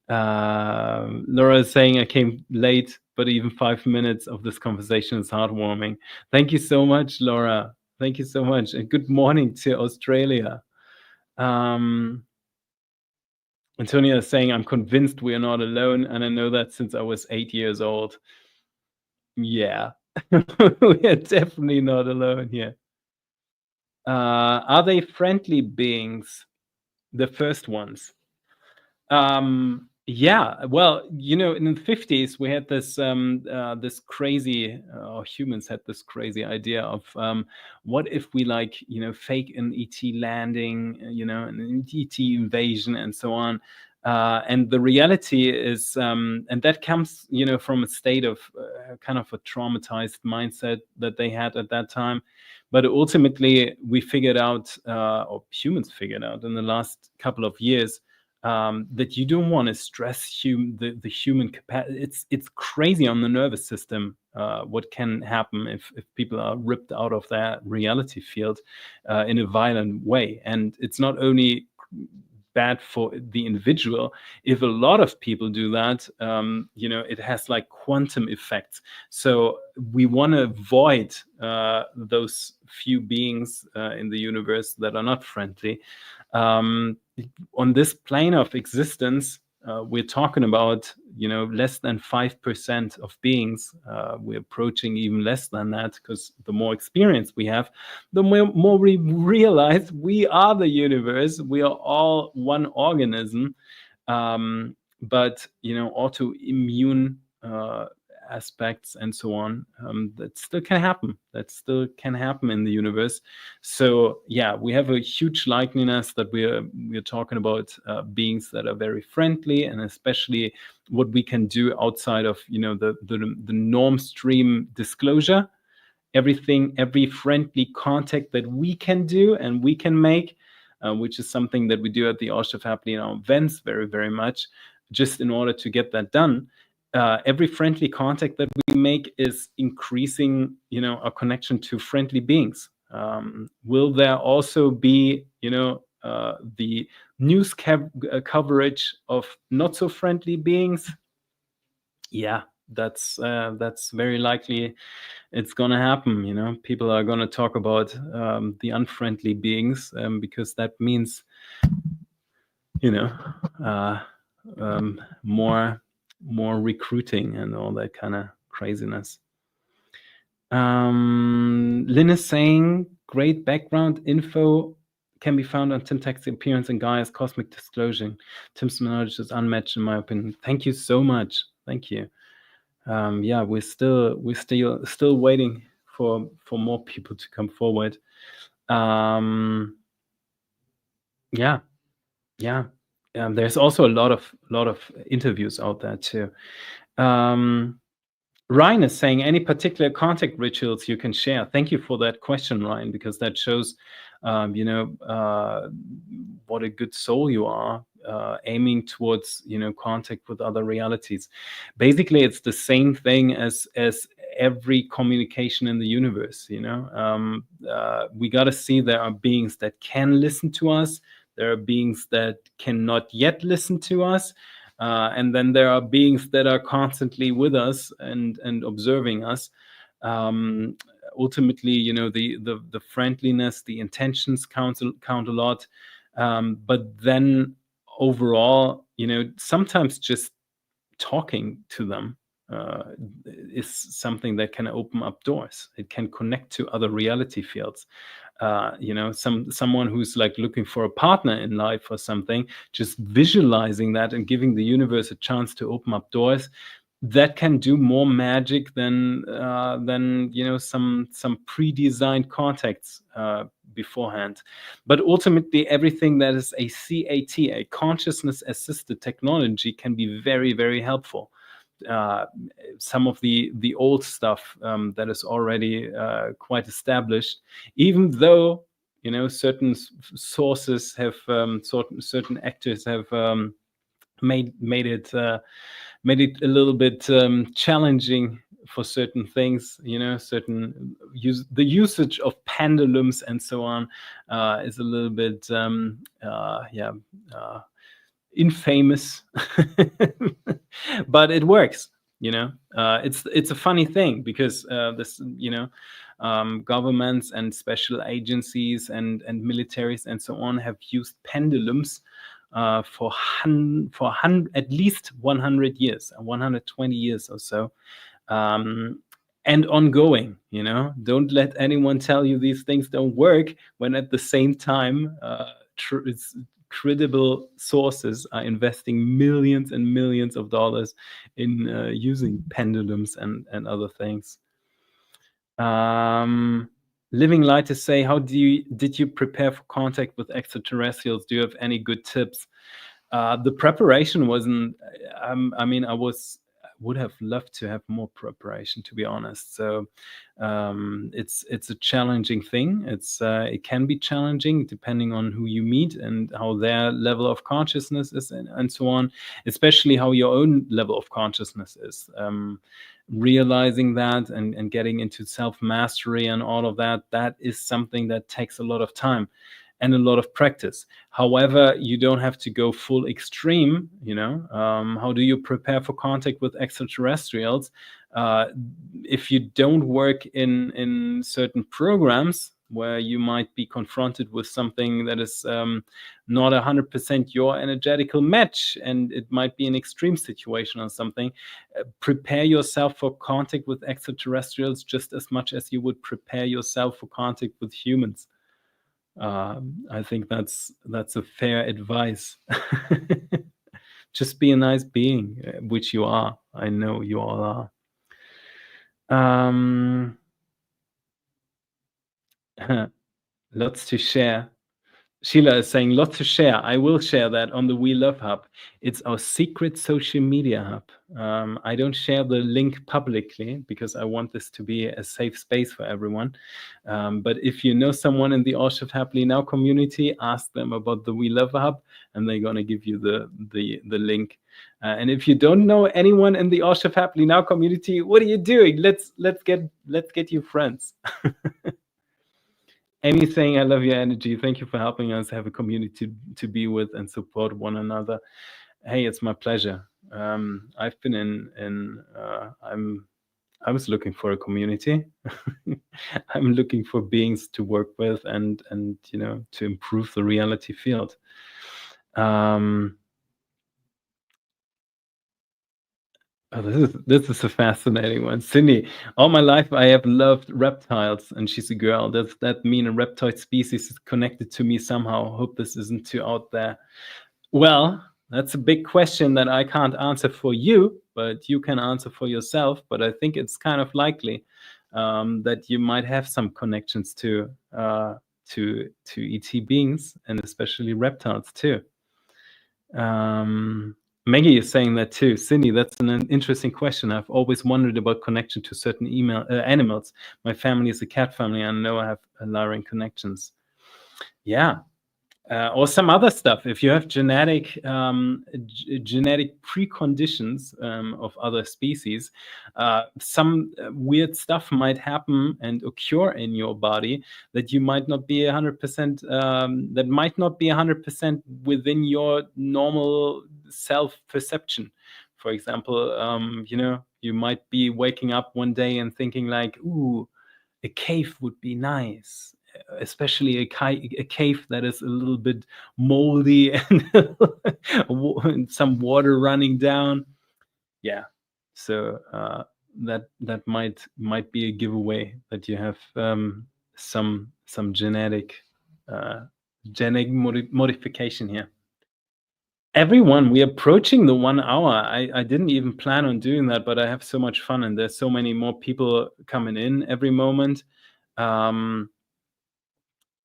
Laura is saying, I came late, but even 5 minutes of this conversation is heartwarming. Thank you so much, Laura. Thank you so much. And good morning to Australia. Antonia is saying, I'm convinced we are not alone. And I know that since I was 8 years old. Yeah, we are definitely not alone here. Are they friendly beings? The first ones. Yeah, well, in the 50s we had this this crazy, or humans had this crazy idea of what if we fake an ET landing, an ET invasion and so on. And the reality is, and that comes, from a state of kind of a traumatized mindset that they had at that time. But ultimately, we figured out, or humans figured out in the last couple of years, that you don't want to stress the human capacity. It's crazy on the nervous system what can happen if people are ripped out of their reality field in a violent way. And it's not only bad for the individual. If a lot of people do that, it has like quantum effects. So we want to avoid those few beings in the universe that are not friendly. On this plane of existence, we're talking about, less than 5% of beings. We're approaching even less than that, because the more experience we have, the more we realize we are the universe. We are all one organism. But, autoimmune aspects and so on, that still can happen. That still can happen in the universe. So yeah, we have a huge likeliness that we're talking about beings that are very friendly, and especially what we can do outside of the norm stream disclosure. Every friendly contact that we can do and we can make, which is something that we do at the Arch of Happily in our events very, very much, just in order to get that done. Every friendly contact that we make is increasing, our connection to friendly beings. Will there also be, the news coverage of not so friendly beings? Yeah, that's very likely. It's gonna happen. People are gonna talk about the unfriendly beings, because that means, more recruiting and all that kind of craziness. Lynn is saying, great background info can be found on Tim Tech's appearance in Gaia's Cosmic Disclosure. Tim's knowledge is unmatched in my opinion. Thank you so much. Thank you. Yeah, we're still waiting for more people to come forward. Yeah. There's also a lot of interviews out there too. Ryan is saying, any particular contact rituals you can share? Thank you for that question, Ryan, because that shows, what a good soul you are, aiming towards, contact with other realities. Basically, it's the same thing as every communication in the universe. We got to see there are beings that can listen to us. There are beings that cannot yet listen to us. And then there are beings that are constantly with us and observing us. Ultimately, the friendliness, the intentions count a lot. But then overall, sometimes just talking to them is something that can open up doors. It can connect to other reality fields. Someone who's like looking for a partner in life or something, just visualizing that and giving the universe a chance to open up doors, that can do more magic than some pre-designed contacts beforehand. But ultimately, everything that is a CAT, a consciousness assisted technology, can be very, very helpful. Some of the old stuff that is already quite established, even though certain sources have certain actors have made it made it a little bit challenging for certain things, certain the usage of pendulums and so on is a little bit infamous. But it works. It's a funny thing, because this governments and special agencies and militaries and so on have used pendulums for at least 100 years, 120 years or so, and ongoing. Don't let anyone tell you these things don't work, when at the same time credible sources are investing millions and millions of dollars in using pendulums and other things. Living Light to say, how did you prepare for contact with extraterrestrials? Do you have any good tips? The preparation wasn't. I would have loved to have more preparation, to be honest. So it's a challenging thing. It can be challenging depending on who you meet and how their level of consciousness is, and so on. Especially how your own level of consciousness is. Realizing that and getting into self-mastery and all of that is something that takes a lot of time and a lot of practice. However, you don't have to go full extreme. How do you prepare for contact with extraterrestrials? If you don't work in certain programs where you might be confronted with something that is not 100% your energetical match, and it might be an extreme situation or something, prepare yourself for contact with extraterrestrials just as much as you would prepare yourself for contact with humans. I think that's a fair advice. Just be a nice being, which you are. I know you all are. Lots to share. Sheila is saying, lots to share. I will share that on the We Love Hub. It's our secret social media hub. I don't share the link publicly because I want this to be a safe space for everyone. But if you know someone in the All Shift Happily Now community, ask them about the We Love Hub, and they're going to give you the link. And if you don't know anyone in the All Shift Happily Now community, what are you doing? Let's get you friends. Amy saying, I love your energy. Thank you for helping us have a community to be with and support one another. Hey, it's my pleasure. I've been I was looking for a community. I'm looking for beings to work with and to improve the reality field. Oh, this is a fascinating one. Cindy, all my life I have loved reptiles, and she's a girl. Does that mean a reptile species is connected to me somehow? Hope this isn't too out there. Well, that's a big question that I can't answer for you, but you can answer for yourself. But I think it's kind of likely that you might have some connections to ET beings, and especially reptiles too. Maggie is saying that too. Cindy, that's an interesting question. I've always wondered about connection to certain animals. My family is a cat family, and I know I have alluring connections. Yeah. Or some other stuff. If you have genetic preconditions of other species, some weird stuff might happen and occur in your body that you might not be 100%. That might not be 100% within your normal self-perception. For example, you might be waking up one day and thinking like, "Ooh, a cave would be nice." Especially a cave that is a little bit moldy and some water running down. Yeah, so that might be a giveaway that you have some genetic modification here. Everyone, we're approaching the 1 hour. I didn't even plan on doing that, but I have so much fun, and there's so many more people coming in every moment.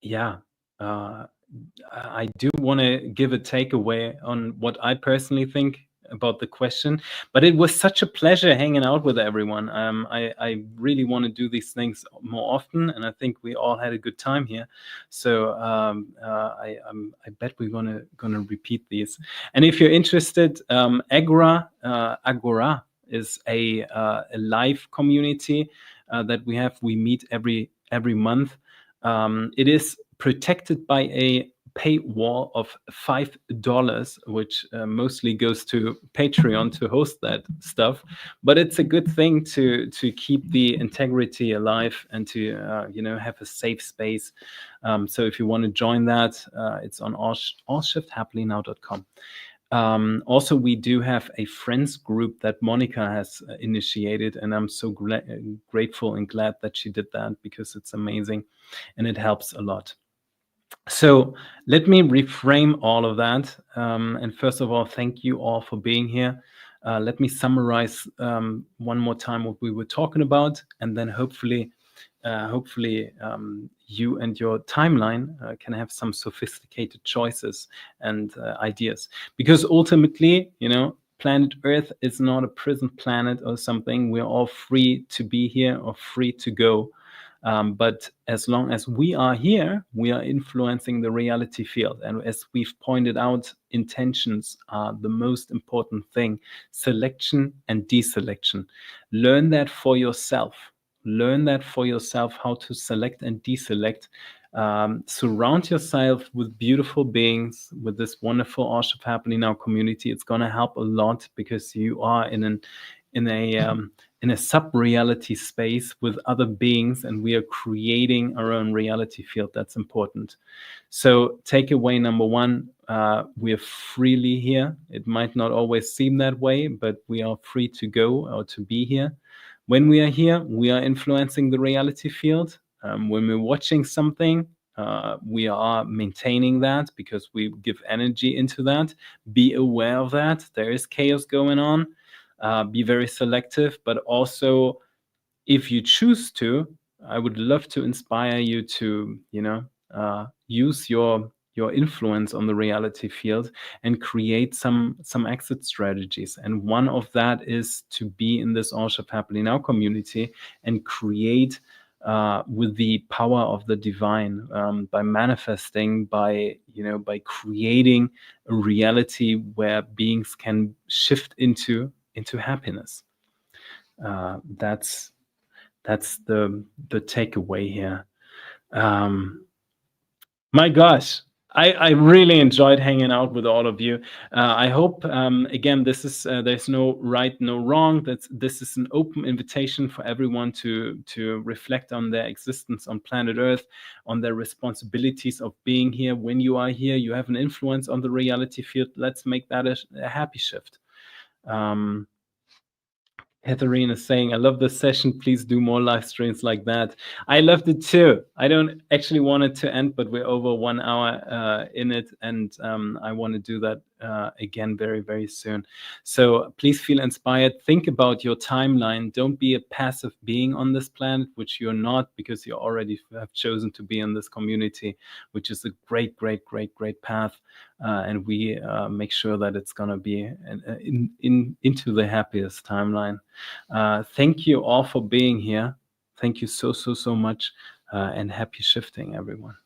Yeah, I do want to give a takeaway on what I personally think about the question. But it was such a pleasure hanging out with everyone. I really want to do these things more often, and I think we all had a good time here. So I bet we're gonna repeat these. And if you're interested, Agora is a live community that we have. We meet every month. It is protected by a paywall of $5, which mostly goes to Patreon to host that stuff. But it's a good thing to keep the integrity alive and to have a safe space. So if you want to join that, it's on allshifthappily.now.com. Also, we do have a friends group that Monica has initiated, and I'm so grateful and glad that she did that, because it's amazing and it helps a lot. So let me reframe all of that. And first of all, thank you all for being here. Let me summarize one more time what we were talking about, and then hopefully you and your timeline can have some sophisticated choices and ideas. Because ultimately, planet Earth is not a prison planet or something. We're all free to be here or free to go. But as long as we are here, we are influencing the reality field. And as we've pointed out, intentions are the most important thing. Selection and deselection. Learn that for yourself. Learn that for yourself, how to select and deselect. Surround yourself with beautiful beings, with this wonderful All Shift Happily Now community. It's going to help a lot, because you are in a sub-reality space with other beings, and we are creating our own reality field. That's important. So takeaway number one, we are freely here. It might not always seem that way, but we are free to go or to be here. When we are here, we are influencing the reality field. When we're watching something, we are maintaining that, because we give energy into that. Be aware of that. There is chaos going on. Be very selective, but also, if you choose to, I would love to inspire you to, use your influence on the reality field and create some exit strategies. And one of that is to be in this All Shift Happily Now community and create with the power of the divine, by manifesting, by creating a reality where beings can shift into happiness. That's the takeaway here. My gosh, I really enjoyed hanging out with all of you. I hope, again, this is there's no right, no wrong. This is an open invitation for everyone to reflect on their existence on planet Earth, on their responsibilities of being here. When you are here, you have an influence on the reality field. Let's make that a happy shift. Catherine is saying, I love this session. Please do more live streams like that. I loved it too. I don't actually want it to end, but we're over 1 hour in it. And I want to do that again very, very soon. So please feel inspired. Think about your timeline. Don't be a passive being on this planet, which you're not, because you already have chosen to be in this community, which is a great, great, great, great path. And we make sure that it's going to be into the happiest timeline. Thank you all for being here. Thank you so much, and happy shifting, everyone.